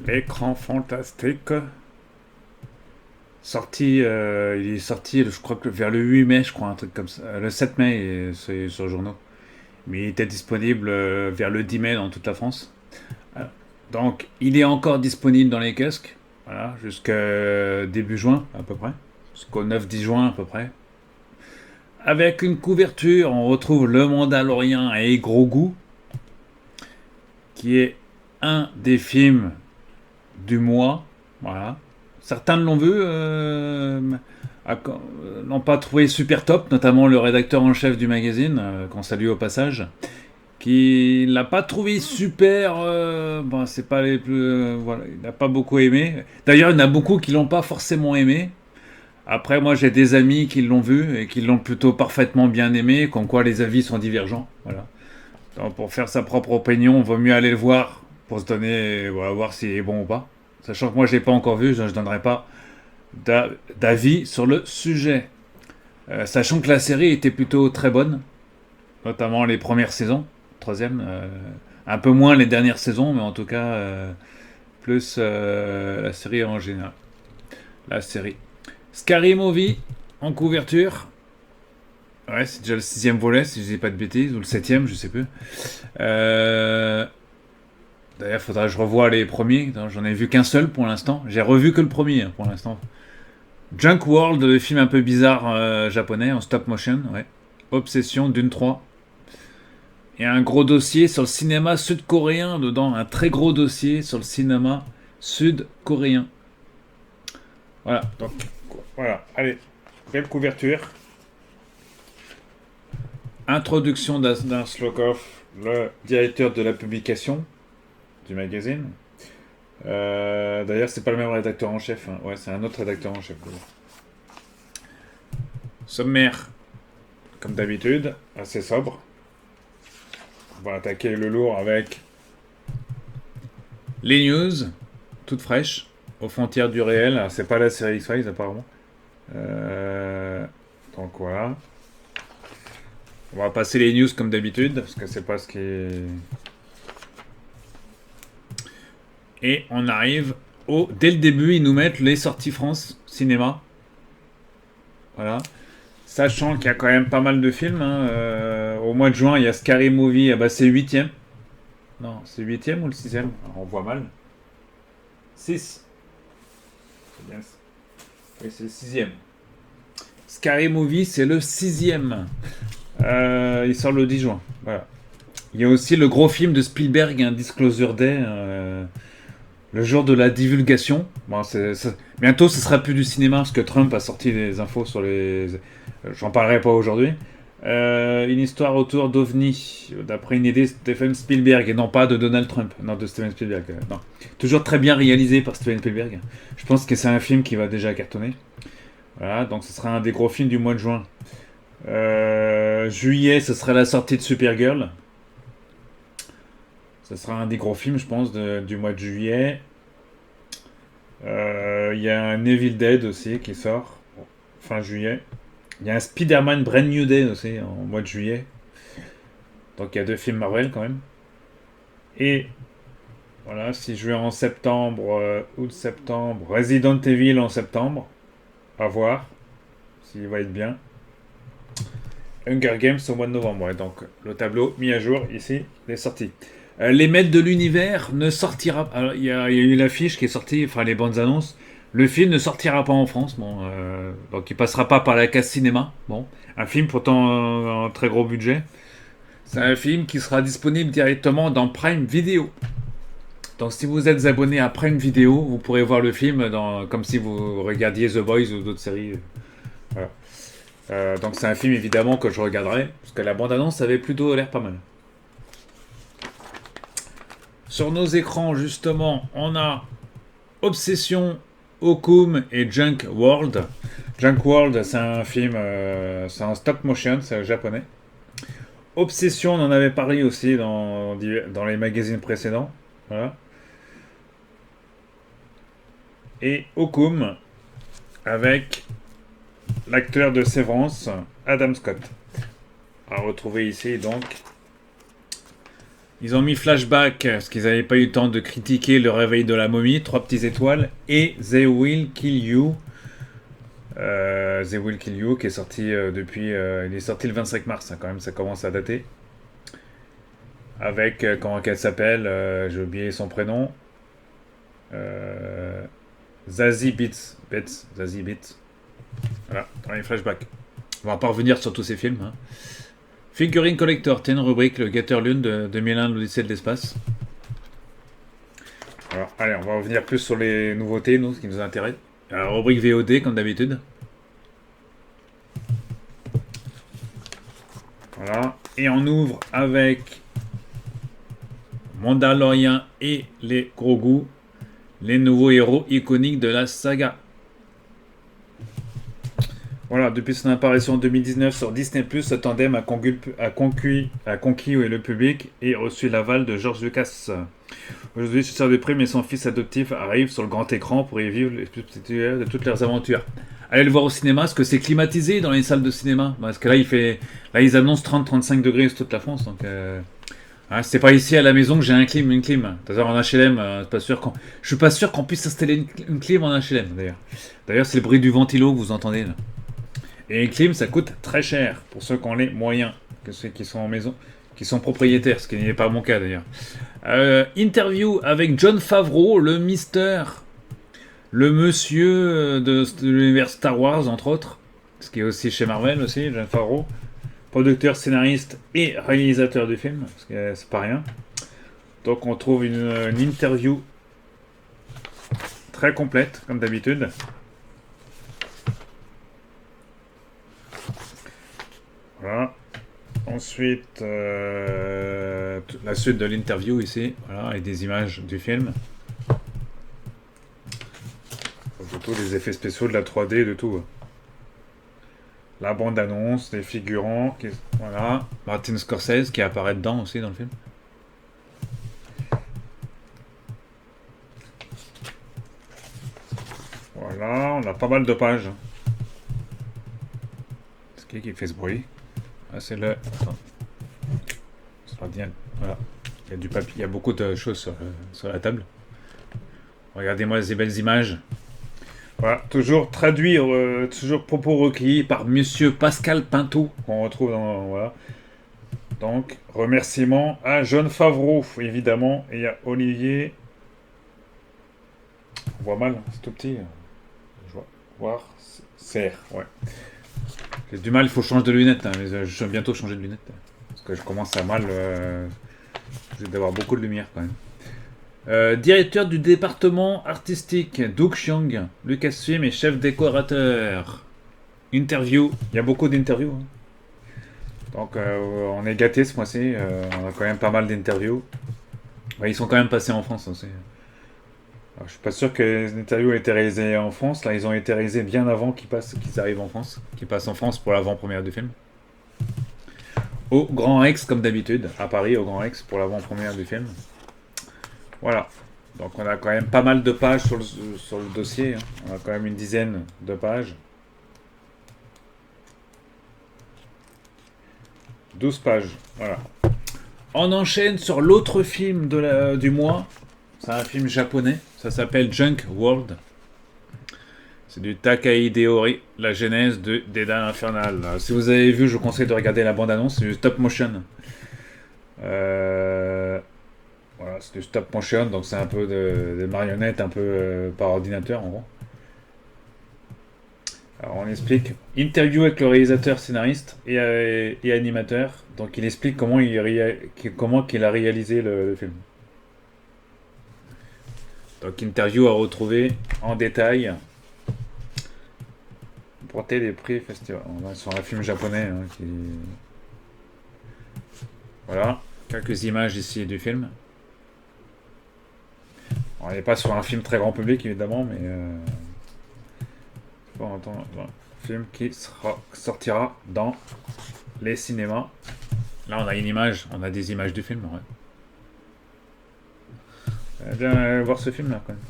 L'écran fantastique. Sorti, il est sorti, je crois que vers le 8 mai, je crois, un truc comme ça. Le 7 mai, c'est sur le journal. Mais il était disponible vers le 10 mai dans toute la France. Euh, Donc, il est encore disponible dans les kiosques. Voilà, jusqu'à début juin, à peu près. Jusqu'au 9-10 juin, à peu près. Avec une couverture, on retrouve Le Mandalorien et Gros Goût, qui est un des films du mois. Voilà. Certains l'ont vu, n'ont pas trouvé super top, notamment le rédacteur en chef du magazine, qu'on salue au passage, qui l'a pas trouvé super. Bon, c'est pas les plus. Voilà, il n'a pas beaucoup aimé. D'ailleurs, il y en a beaucoup qui l'ont pas forcément aimé. Après, moi, j'ai des amis qui l'ont vu et qui l'ont plutôt parfaitement bien aimé, comme quoi les avis sont divergents. Voilà. Donc, pour faire sa propre opinion, il vaut mieux aller le voir pour se donner, voilà, voir s'il est bon ou pas. Sachant que moi, je l'ai pas encore vu, je ne donnerai pas d'avis sur le sujet. Sachant que la série était plutôt très bonne, notamment les premières saisons, troisième, un peu moins les dernières saisons, mais en tout cas, plus la série en général. La série. Scary Movie, en couverture. Ouais, c'est déjà le sixième volet, si je dis pas de bêtises, ou le septième, je sais plus. Euh, D'ailleurs, faudra que je revoie les premiers. J'en ai vu qu'un seul pour l'instant. J'ai revu que le premier pour l'instant. Junk World, le film un peu bizarre japonais en stop motion, ouais. Obsession d'une 3. Et un gros dossier sur le cinéma sud-coréen dedans. Un très gros dossier sur le cinéma sud-coréen. Voilà, donc voilà, allez, belle couverture. Introduction d'Asdar Slokov, le directeur de la publication du magazine. D'ailleurs, c'est pas le même rédacteur en chef. Hein. Ouais, c'est un autre rédacteur en chef. Sommaire, comme d'habitude, assez sobre. On va attaquer le lourd avec les news, toutes fraîches, aux frontières du réel. Alors, c'est pas la série X-Files apparemment. Donc voilà. On va passer les news comme d'habitude, parce que c'est pas ce qui est. Et on arrive au. Dès le début, ils nous mettent les sorties France cinéma. Voilà. Sachant qu'il y a quand même pas mal de films. Hein. Au mois de juin, il y a Scary Movie. Ah bah, c'est 8ème. Non, c'est 8ème ou le 6ème? On voit mal. 6. C'est bien ça. Oui, c'est le 6ème. Scary Movie, c'est le 6ème. Il sort le 10 juin. Voilà. Il y a aussi le gros film de Spielberg, un Disclosure Day. Le jour de la divulgation. Bon, bientôt, ce sera plus du cinéma parce que Trump a sorti des infos sur les. J'en parlerai pas aujourd'hui. Une histoire autour d'OVNI, d'après une idée de Steven Spielberg et non pas de Donald Trump. Non, de Steven Spielberg. Non. Toujours très bien réalisé par Steven Spielberg. Je pense que c'est un film qui va déjà cartonner. Voilà, donc ce sera un des gros films du mois de juin. Juillet, ce sera la sortie de Supergirl. Ce sera un des gros films, je pense, du mois de juillet. Il y a un Evil Dead aussi qui sort fin juillet. Il y a un Spider-Man Brand New Day aussi en mois de juillet. Donc il y a deux films Marvel quand même. Et voilà, si je vais en septembre, août-septembre, Resident Evil en septembre. À voir s'il va être bien. Hunger Games au mois de novembre. Ouais, donc le tableau mis à jour ici, les sorties. Les maîtres de l'univers ne sortira pas. Il y a eu l'affiche qui est sortie, enfin les bandes annonces. Le film ne sortira pas en France, bon, donc il passera pas par la case cinéma. Bon, un film pourtant un très gros budget. C'est un film qui sera disponible directement dans Prime Video. Donc si vous êtes abonné à Prime Video, vous pourrez voir le film comme si vous regardiez The Boys ou d'autres séries. Voilà. Donc c'est un film évidemment que je regarderai, parce que la bande-annonce avait plutôt l'air pas mal. Sur nos écrans, justement, on a Obsession, Okum et Junk World. Junk World, c'est un film, c'est un stop motion, c'est japonais. Obsession, on en avait parlé aussi dans les magazines précédents. Voilà. Et Okum, avec l'acteur de Sévrance, Adam Scott. À retrouver ici, donc. Ils ont mis Flashback, parce qu'ils n'avaient pas eu le temps de critiquer le réveil de la momie, 3 petites étoiles, et They Will Kill You. They Will Kill You, qui est sorti depuis... il est sorti le 25 mars, hein, quand même, ça commence à dater. Avec, comment qu'elle s'appelle, j'ai oublié son prénom. Zazie Beetz. Zazie Beetz. Voilà, dans les flashbacks. On va pas revenir sur tous ces films. Hein. Figurine Collector, tiens une rubrique, le Gator Lune de 2001, l'Odyssée de l'espace. Alors, allez, on va revenir plus sur les nouveautés, nous, ce qui nous intéresse. La rubrique VOD, comme d'habitude. Voilà. Et on ouvre avec Mandalorian et les Grogu, les nouveaux héros iconiques de la saga. Voilà, depuis son apparition en 2019 sur Disney+, ce tandem a conquis le public et reçu l'aval de George Lucas. Aujourd'hui, chasseur de primes et son fils adoptif arrivent sur le grand écran pour y vivre les plus spectaculaires de toutes leurs aventures. Allez le voir au cinéma, parce que c'est climatisé dans les salles de cinéma. Parce que là, ils annoncent 30-35 degrés sur toute la France. Donc, c'est pas ici à la maison que j'ai une clim. D'ailleurs, en HLM, je suis pas sûr qu'on puisse installer une clim en HLM, d'ailleurs. D'ailleurs, c'est le bruit du ventilo que vous entendez, là. Et une clim, ça coûte très cher pour ceux qui ont les moyens, que ceux qui sont en maison, qui sont propriétaires, ce qui n'est pas mon cas d'ailleurs. Interview avec Jon Favreau, le monsieur de l'univers Star Wars, entre autres, ce qui est aussi chez Marvel aussi, Jon Favreau, producteur, scénariste et réalisateur du film, parce que c'est pas rien. Donc on trouve une interview très complète, comme d'habitude. Voilà. Ensuite, la suite de l'interview ici, voilà, avec des images du film. Surtout les effets spéciaux, de la 3D, de tout. La bande-annonce, les figurants, voilà. Martin Scorsese qui apparaît dedans aussi dans le film. Voilà, on a pas mal de pages. C'est qui fait ce bruit? Ah, c'est le... Attends. Ça sera bien. Voilà. Il y a du papier, il y a beaucoup de choses sur la table. Regardez-moi ces belles images. Voilà, toujours traduit, toujours propos recueillis par Monsieur Pascal Pinto, qu'on retrouve dans... Voilà. Donc, remerciements à Jon Favreau, évidemment, et à Olivier... On voit mal, c'est tout petit. Je vois. Voir, serre, ouais. J'ai du mal, il faut changer de lunettes, hein, mais je vais bientôt changer de lunettes. Parce que je commence à mal... je vais d'avoir beaucoup de lumière quand même. Directeur du département artistique, Doug Chiang, Lucasfilm et chef décorateur. Interview, il y a beaucoup d'interviews. Hein. Donc on est gâtés ce mois-ci, on a quand même pas mal d'interviews. Ouais, ils sont quand même passés en France aussi. Alors, je suis pas sûr que les interviews aient été réalisées en France. Là, ils ont été réalisés bien avant qu'ils arrivent en France, qu'ils passent en France pour l'avant-première du film. Au Grand Rex, comme d'habitude, à Paris, au Grand Rex, pour l'avant-première du film. Voilà. Donc, on a quand même pas mal de pages sur le dossier. Hein. On a quand même une dizaine de pages. 12 pages. Voilà. On enchaîne sur l'autre film du mois. C'est un film japonais. Ça s'appelle Junk World. C'est du Takahide Ori, la genèse de Dédale Infernal. Alors, si vous avez vu, je vous conseille de regarder la bande-annonce. C'est du stop motion. Voilà, c'est du stop motion, donc c'est un peu des marionnettes, un peu par ordinateur en gros. Alors on explique. Interview avec le réalisateur, scénariste et animateur. Donc il explique comment il a réalisé le film. Donc interview à retrouver en détail. Porter des prix festival. On va sur un film japonais qui... Voilà, quelques images ici du film. On n'est pas sur un film très grand public évidemment, mais un film qui sortira dans les cinémas. Là on a une image, on a des images du film. Ouais. Bien voir ce film là quand même.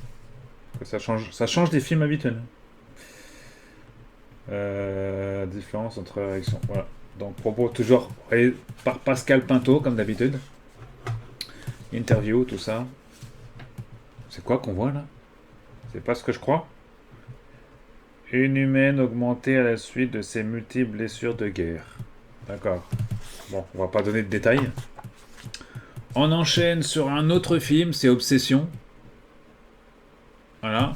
Ça change des films habituels. Différence entre réactions. Voilà. Donc propos toujours par Pascal Pinto comme d'habitude. Interview, tout ça. C'est quoi qu'on voit là? C'est pas ce que je crois? Une humaine augmentée à la suite de ses multiples blessures de guerre. D'accord. Bon, on va pas donner de détails. On enchaîne sur un autre film, c'est Obsession. Voilà.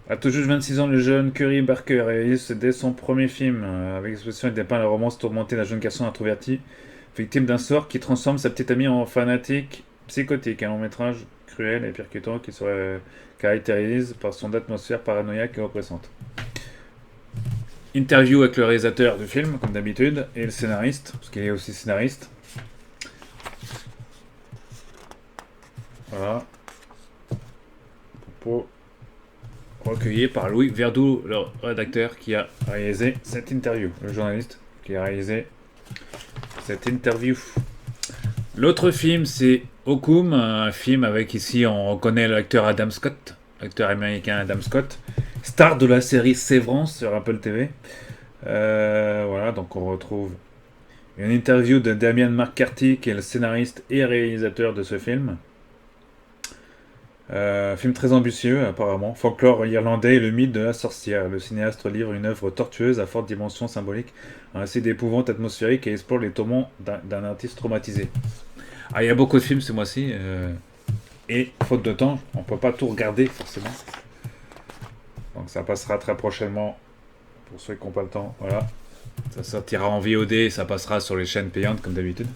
À tout juste 26 ans, le jeune Curry Barker réalise dès son premier film. Avec Obsession, il dépeint la romance tourmentée d'un jeune garçon introverti, victime d'un sort qui transforme sa petite amie en fanatique psychotique. Un long métrage cruel et percutant qui se caractérise par son atmosphère paranoïaque et oppressante. Interview avec le réalisateur du film, comme d'habitude, et le scénariste, parce qu'il est aussi scénariste. Voilà. Propos recueillis par Louis Verdoux, le rédacteur qui a réalisé cette interview, le journaliste qui a réalisé cette interview. L'autre film, c'est Okum, un film avec ici, on reconnaît l'acteur Adam Scott, l'acteur américain Adam Scott, star de la série Sévrance sur Apple TV. Voilà, donc on retrouve une interview de Damian McCarthy, qui est le scénariste et réalisateur de ce film. Film très ambitieux, apparemment. Folklore irlandais et le mythe de la sorcière. Le cinéaste livre une œuvre tortueuse à forte dimension symbolique, un récit d'épouvante atmosphérique et explore les tourments d'un artiste traumatisé. Ah, il y a beaucoup de films ce mois-ci, et faute de temps, on peut pas tout regarder forcément. Donc ça passera très prochainement pour ceux qui n'ont pas le temps. Voilà. Ça sortira en VOD, ça passera sur les chaînes payantes comme d'habitude.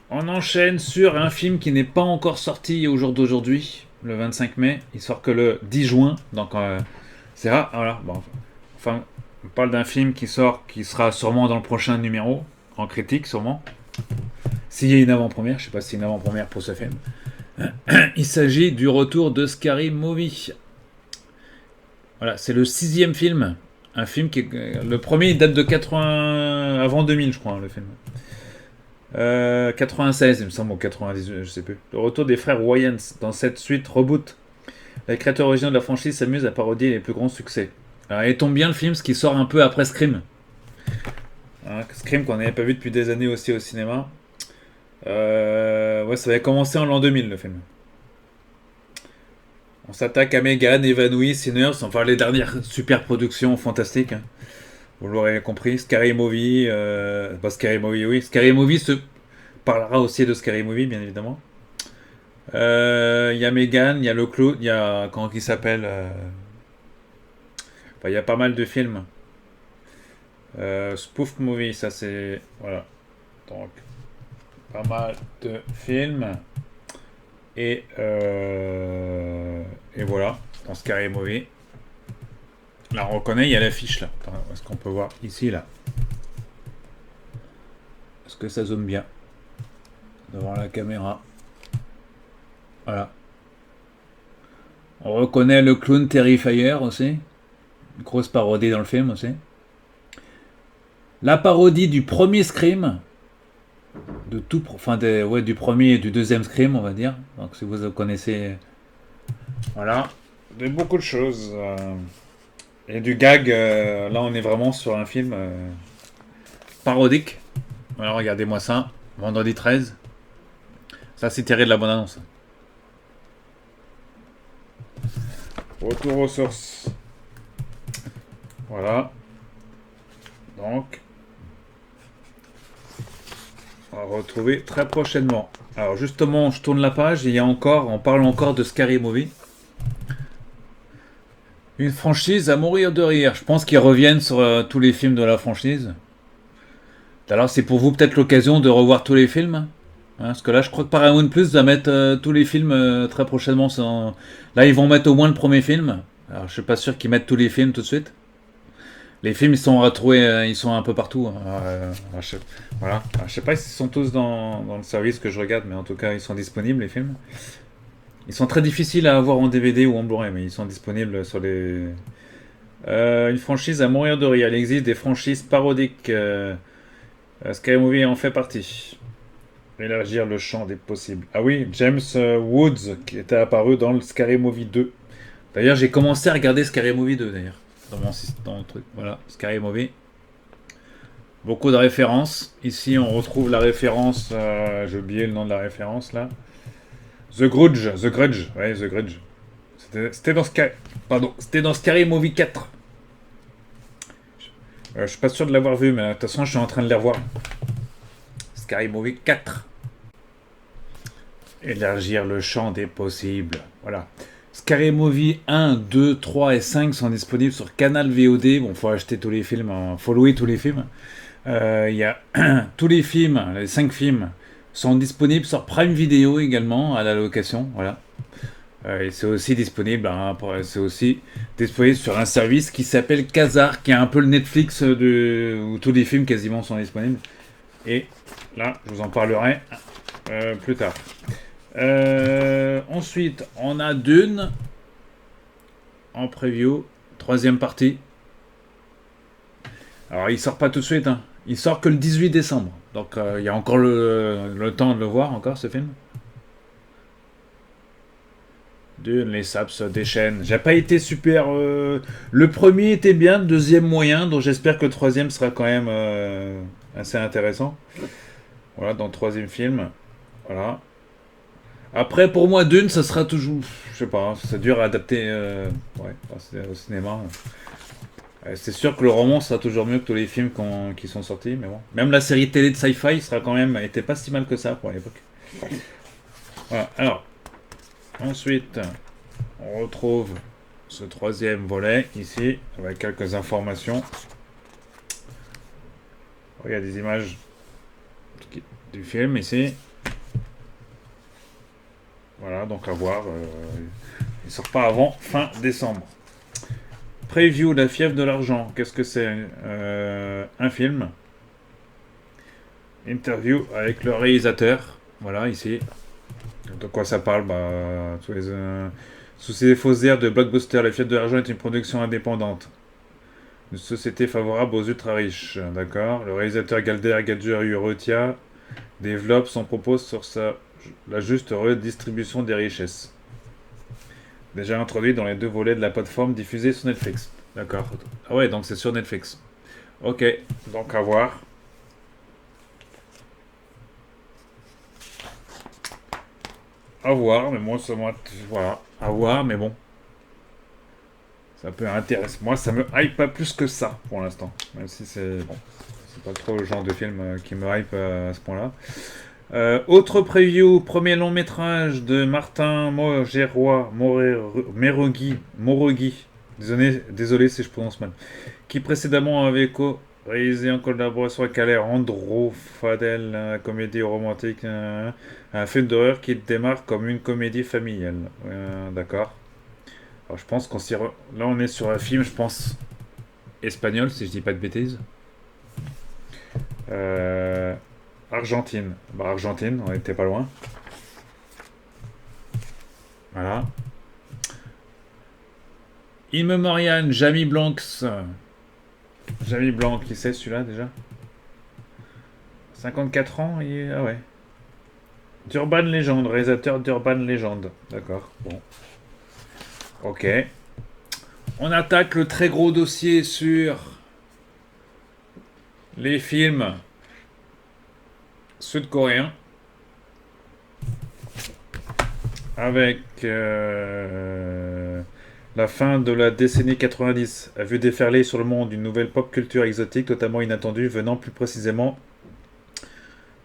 On enchaîne sur un film qui n'est pas encore sorti au jour d'aujourd'hui, le 25 mai. Il sort que le 10 juin, donc c'est rare. Voilà. Bon, enfin, on parle d'un film qui sort, qui sera sûrement dans le prochain numéro, en critique sûrement. S'il y a une avant-première, je sais pas s'il y a une avant-première pour ce film. Il s'agit du retour de Scary Movie. Voilà, c'est le 6e film. Un film qui le premier il date de 80 avant 2000, je crois, hein, le film. 96, il me semble, ou 98, je sais plus. Le retour des frères Wayans dans cette suite reboot. Les créateurs originaux de la franchise s'amusent à parodier les plus grands succès. Alors, il tombe bien le film, ce qui sort un peu après Scream. Hein, Scream qu'on n'avait pas vu depuis des années aussi au cinéma. Ouais, ça avait commencé en l'an 2000 le film. On s'attaque à Megan, Évanoui, Sinners, enfin les dernières super productions fantastiques. Hein. Vous l'aurez compris, Scary Movie, pas Scary Movie, oui. Scary Movie se parlera aussi de Scary Movie, bien évidemment. Il y a Megan, il y a le clown, il y a comment il s'appelle enfin, il y a pas mal de films. Spoof Movie, ça c'est voilà. Donc pas mal de films et voilà dans Scary Movie. Là, on reconnaît, il y a l'affiche là. Attends, est-ce qu'on peut voir ici là? Est-ce que ça zoome bien devant la caméra? Voilà. On reconnaît le clown Terrifier aussi. Une grosse parodie dans le film aussi. La parodie du premier Scream. De tout, enfin ouais, du premier et du deuxième Scream, on va dire. Donc si vous connaissez. Voilà. De beaucoup de choses. Et du gag, là on est vraiment sur un film parodique. Voilà, regardez-moi ça. Vendredi 13. Ça c'est tiré de la bonne annonce. Retour aux sources. Voilà. Donc, on va retrouver très prochainement. Alors justement, je tourne la page et il y a encore, on parle encore de Scary Movie. Une franchise à mourir de rire. Je pense qu'ils reviennent sur tous les films de la franchise. Alors c'est pour vous peut-être l'occasion de revoir tous les films. Hein, parce que là je crois que Paramount Plus va mettre tous les films très prochainement. Là ils vont mettre au moins le premier film. Alors je suis pas sûr qu'ils mettent tous les films tout de suite. Les films ils sont retrouvés, ils sont un peu partout. Voilà. Alors, je sais pas s'ils sont tous dans le service que je regarde, mais en tout cas ils sont disponibles les films. Ils sont très difficiles à avoir en DVD ou en Blu-ray, mais ils sont disponibles sur les... une franchise à mourir de rire. Il existe des franchises parodiques. Scary Movie en fait partie. Élargir le champ des possibles. Ah oui, James Woods, qui était apparu dans le Scary Movie 2. D'ailleurs, j'ai commencé à regarder Scary Movie 2, d'ailleurs. Dans le truc. Voilà, Scary Movie. Beaucoup de références. Ici, on retrouve la référence. J'ai oublié le nom de la référence là. The Grudge. The Grudge. Ouais, The Grudge. C'était dans Pardon, c'était dans Scary Movie 4. Je suis pas sûr de l'avoir vu, mais de toute façon, je suis en train de les revoir. Scary Movie 4. Élargir le champ des possibles. Voilà. Scary Movie 1, 2, 3 et 5 sont disponibles sur Canal VOD. Bon, faut acheter tous les films, faut louer tous les films. Il y a tous les films, les 5 films, sont disponibles sur Prime Video également, à la location. Voilà. Et c'est aussi disponible, c'est aussi disponible sur un service qui s'appelle Kazar, qui est un peu le Netflix où tous les films quasiment sont disponibles. Et là, je vous en parlerai plus tard. Ensuite, on a Dune en preview, troisième partie. Alors, il sort pas tout de suite, hein. Il sort que le 18 décembre. Donc, il y a encore le temps de le voir, encore, ce film. Dune, les sables se déchaînent. J'ai pas été super. Le premier était bien, le deuxième moyen, donc j'espère que le troisième sera quand même assez intéressant. Voilà, dans le troisième film. Voilà. Après, pour moi, Dune, ça sera toujours. Je sais pas, c'est dur à adapter au cinéma. C'est sûr que le roman sera toujours mieux que tous les films qui sont sortis, mais bon. Même la série télé de sci-fi sera quand même. était pas si mal que ça pour l'époque. Voilà, alors. Ensuite, on retrouve ce troisième volet ici, avec quelques informations. Il y a des images du film ici. Voilà, donc à voir. Il sort pas avant fin décembre. Preview, La fièvre de l'argent. Qu'est-ce que c'est? Un film. Interview avec le réalisateur. Voilà, ici. De quoi ça parle? Sous ces fausses airs de blockbuster, La fièvre de l'argent est une production indépendante. Une société favorable aux ultra-riches. D'accord. Le réalisateur Galder Gadjur-Urrutia développe son propos sur la juste redistribution des richesses. Déjà introduit dans les 2 volets de la plateforme diffusée sur Netflix. D'accord. Ah ouais, donc c'est sur Netflix. Ok, donc à voir. À voir, mais moi, voilà, à voir, mais bon. Ça peut intéresser. Moi, ça me hype pas plus que ça, pour l'instant. Même si c'est... Bon, c'est pas trop le genre de film qui me hype à ce point-là. Autre preview, premier long métrage de Martin Morogi. Désolé si je prononce mal. Qui précédemment avait réalisé en collaboration avec Alejandro Fadel, la comédie romantique, un film d'horreur qui démarre comme une comédie familiale. D'accord. Alors je pense là on est sur un film, je pense, espagnol, si je dis pas de bêtises. Argentine. Argentine, on était pas loin. Voilà. In Memoriam, Jamie Blancs. Jamie Blanc, qui c'est celui-là déjà? 54 ans et... Ah ouais. d'Urban Legend, réalisateur d'Urban Legend. D'accord, bon. Ok. On attaque le très gros dossier sur les films sud-coréens. Avec la fin de la décennie 90 a vu déferler sur le monde une nouvelle pop culture exotique totalement inattendue venant plus précisément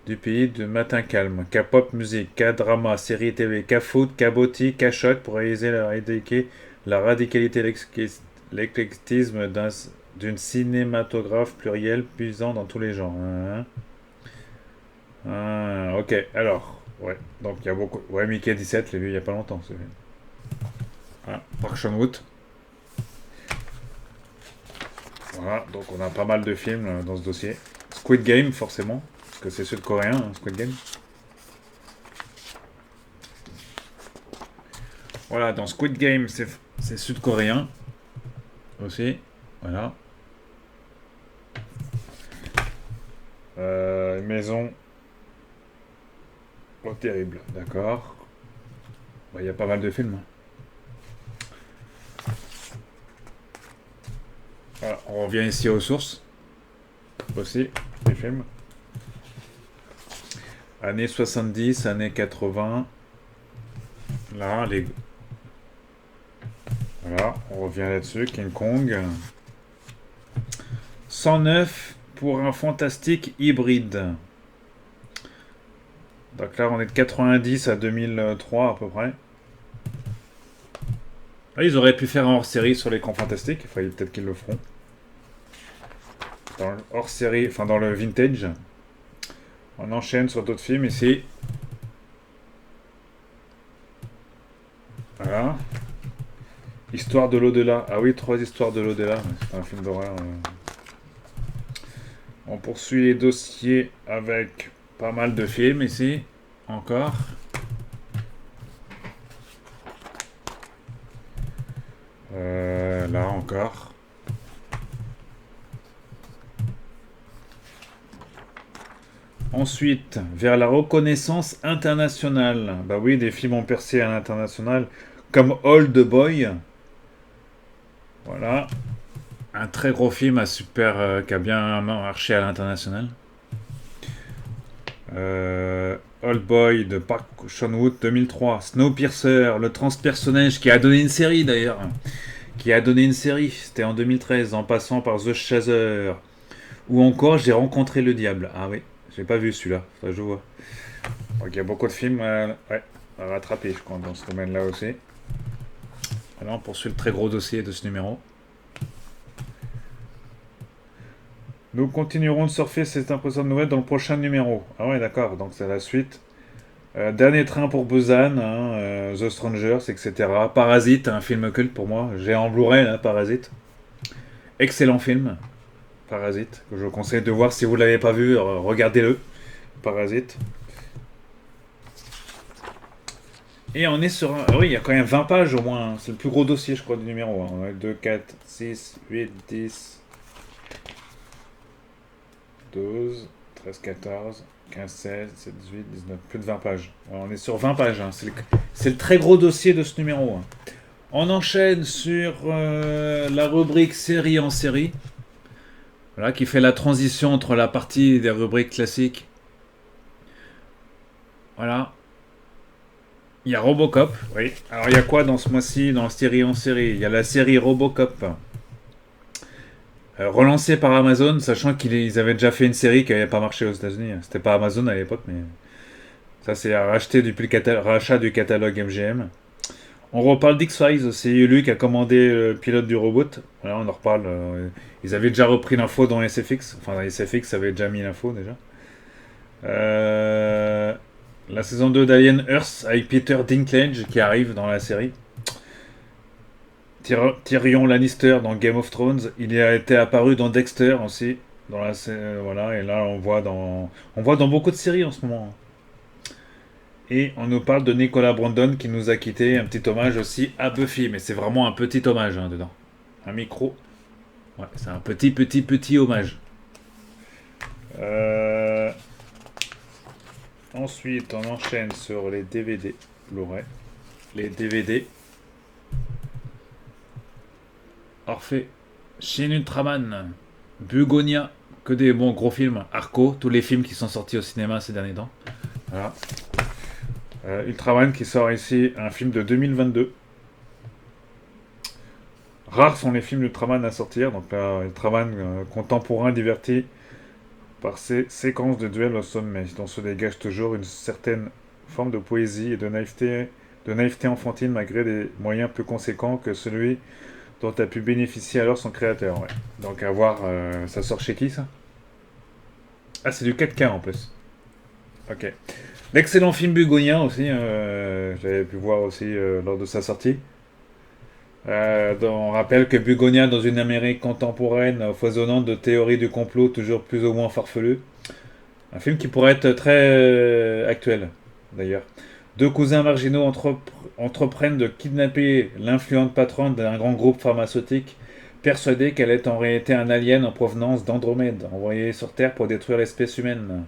du pays de matin calme. K-pop musique, K-drama, série TV, K-food, K-boti, K-choc pour réaliser la radicalité l'éclectisme d'une cinématographe plurielle puisant dans tous les genres. Ok, alors, ouais, donc il y a beaucoup. Ouais, Mickey 17, je l'ai vu il y a pas longtemps. Park Chan-wook. Voilà, donc on a pas mal de films dans ce dossier. Squid Game, forcément, parce que c'est sud-coréen, hein, Squid Game. Voilà, dans Squid Game, c'est sud-coréen aussi. Voilà. Maison. Oh, terrible, d'accord. Il y a pas mal de films. Voilà, on revient ici aux sources. Aussi. film. Années 70, années 80. Là, voilà, on revient là-dessus. King Kong. 109 pour un fantastique hybride. Donc là, on est de 90 à 2003 à peu près. Ah, ils auraient pu faire un hors-série sur l'écran fantastique. Il fallait peut-être qu'ils le feront. Dans le hors-série, enfin dans le vintage. On enchaîne sur d'autres films ici. Voilà. Histoire de l'au-delà. Ah oui, 3 histoires de l'au-delà. C'est un film d'horreur. On poursuit les dossiers avec pas mal de films ici. Encore. Là encore. Ensuite, vers la reconnaissance internationale. Bah oui, des films ont percé à l'international, comme Old Boy. Voilà. Un très gros film à super, qui a bien marché à l'international. Old Boy de Park Chan-wook 2003. Snowpiercer, le transpersonnage qui a donné une série d'ailleurs. Qui a donné une série, c'était en 2013, en passant par The Chaser. Ou encore J'ai rencontré le diable. Ah oui, j'ai pas vu celui-là, ça je vois. Donc il y a beaucoup de films ouais, à rattraper, je crois, dans ce domaine-là aussi. Alors on poursuit le très gros dossier de ce numéro. Nous continuerons de surfer cette impressionnante nouvelle dans le prochain numéro. Ah ouais, d'accord, donc c'est la suite. Dernier train pour Busan, hein, The Strangers, etc. Parasite, un film culte pour moi. J'ai en Blu-ray, là, Parasite. Excellent film, Parasite, que je vous conseille de voir si vous ne l'avez pas vu, regardez-le. Parasite. Et on est sur un... Ah oui, il y a quand même 20 pages au moins. C'est le plus gros dossier, je crois, du numéro. On a 2, 4, 6, 8, 10, 12, 13, 14... 15, 16, 17, 18, 19, plus de 20 pages. Alors, on est sur 20 pages. Hein. C'est le très gros dossier de ce numéro. Hein. On enchaîne sur la rubrique série en série. Voilà, qui fait la transition entre la partie des rubriques classiques. Voilà. Il y a Robocop. Oui. Alors il y a quoi dans ce mois-ci, dans série en série? Il y a la série Robocop. Relancé par Amazon, sachant qu'ils avaient déjà fait une série qui n'avait pas marché aux États-Unis. C'était pas Amazon à l'époque, mais ça c'est racheté depuis le rachat du catalogue MGM. On reparle d'X-Files, c'est lui qui a commandé le pilote du reboot. Voilà, on en reparle. Ils avaient déjà repris l'info dans SFX. Enfin, dans SFX, ça avait déjà mis l'info déjà. La saison 2 d'Alien Earth avec Peter Dinklage qui arrive dans la série. Tyrion Lannister dans Game of Thrones, il a été apparu dans Dexter aussi, voilà, et là on voit dans beaucoup de séries en ce moment. Et on nous parle de Nicolas Brandon qui nous a quitté, un petit hommage aussi à Buffy, mais c'est vraiment un petit hommage hein, dedans. Un micro, ouais, c'est un petit hommage. Ensuite, on enchaîne sur les DVD Blu-ray, les DVD. Orphée, Shin Ultraman, Bugonia, que des bons gros films. Arco, tous les films qui sont sortis au cinéma ces derniers temps. Voilà. Ultraman qui sort ici, un film de 2022. Rares sont les films d'Ultraman à sortir. Donc là, Ultraman contemporain diverti par ses séquences de duel au sommet, dont se dégage toujours une certaine forme de poésie et de naïveté enfantine malgré des moyens plus conséquents que celui dont a pu bénéficier alors son créateur. Ouais. Donc à voir, ça sort chez qui ça? Ah, c'est du 4K en plus. Ok. L'excellent film Bugonia aussi, j'avais pu voir aussi lors de sa sortie. On rappelle que Bugonia, dans une Amérique contemporaine foisonnante de théories du complot toujours plus ou moins farfelues. Un film qui pourrait être très actuel, d'ailleurs. Deux cousins marginaux entreprennent de kidnapper l'influente patronne d'un grand groupe pharmaceutique, persuadée qu'elle est en réalité un alien en provenance d'Andromède, envoyé sur Terre pour détruire l'espèce humaine.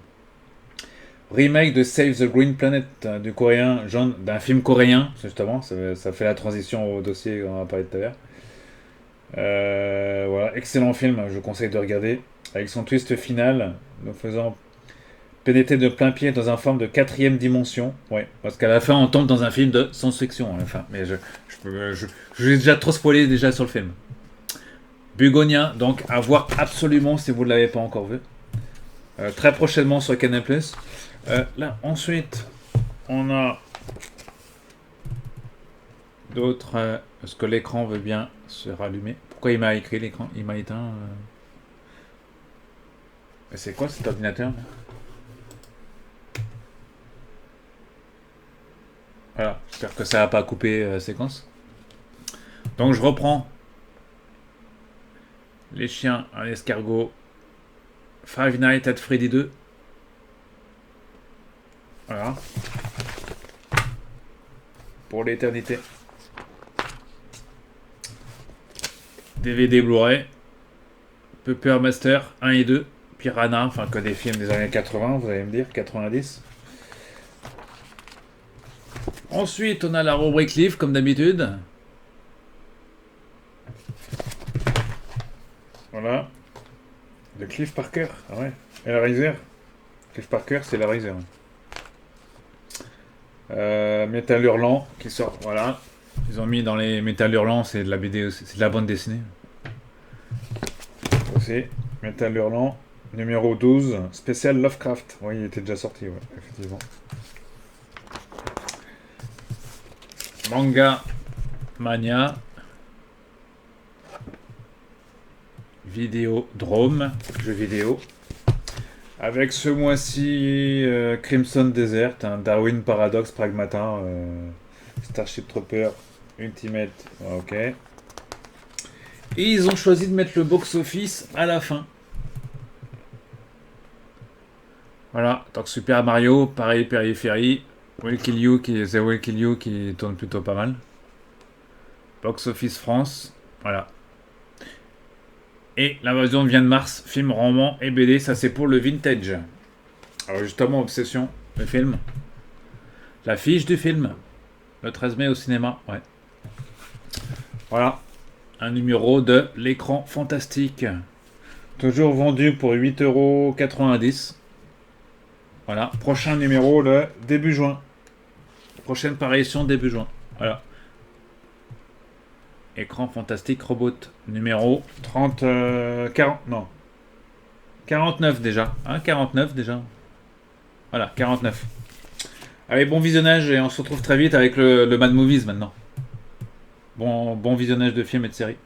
Remake de Save the Green Planet du coréen, d'un film coréen, justement, ça fait la transition au dossier qu'on a parlé tout à l'heure. Voilà, excellent film, je vous conseille de regarder, avec son twist final nous faisant pénétrer de plein pied dans une forme de quatrième dimension. Ouais, parce qu'à la fin, on tombe dans un film de science-fiction. Enfin, mais j'ai déjà trop spoilé déjà sur le film. Bugonia, donc à voir absolument si vous ne l'avez pas encore vu. Très prochainement sur Canal+. Là, ensuite, on a d'autres. Est-ce que l'écran veut bien se rallumer? Pourquoi il m'a écrit l'écran? Il m'a éteint. C'est quoi cet ordinateur là? Voilà, j'espère que ça n'a pas coupé séquence. Donc je reprends. Les chiens, un escargot. Five Nights at Freddy 2. Voilà. Pour l'éternité. DVD Blu-ray. Puppet Master 1 et 2. Piranha, enfin que des films des années 80, vous allez me dire, 90. Ensuite, on a la rubrique livre, comme d'habitude. Voilà. De Cliff Parker. Ah ouais. Et la Riser. Cliff Parker, c'est la Riser. Métal Hurlant qui sort. Voilà. Ils ont mis dans les Métal Hurlant, c'est de la BD aussi, c'est de la bande dessinée. Aussi. Métal Hurlant. Numéro 12. Spécial Lovecraft. Oui, il était déjà sorti, ouais, effectivement. Manga Mania. Vidéodrome, jeu vidéo. Avec ce mois-ci Crimson Desert, Darwin Paradox, Pragmata, Starship Trooper, Ultimate, ok. Et ils ont choisi de mettre le box-office à la fin. Voilà, donc Super Mario, pareil, Périphérie, Will Kill You, The Will Kill You qui tourne plutôt pas mal. Box-office France, voilà. Et L'invasion vient de Mars, film, roman et BD, ça c'est pour le vintage. Alors justement, Obsession, le film. L'affiche du film, le 13 mai au cinéma, ouais. Voilà, un numéro de L'écran fantastique. Toujours vendu pour 8,90 €. Voilà, prochain numéro le début juin. Prochaine parution début juin, voilà. Écran fantastique robot numéro 30 40 non 49 déjà, hein, 49 déjà. Voilà, 49. Allez, bon visionnage et on se retrouve très vite avec le Mad Movies maintenant. Bon visionnage de films et de séries.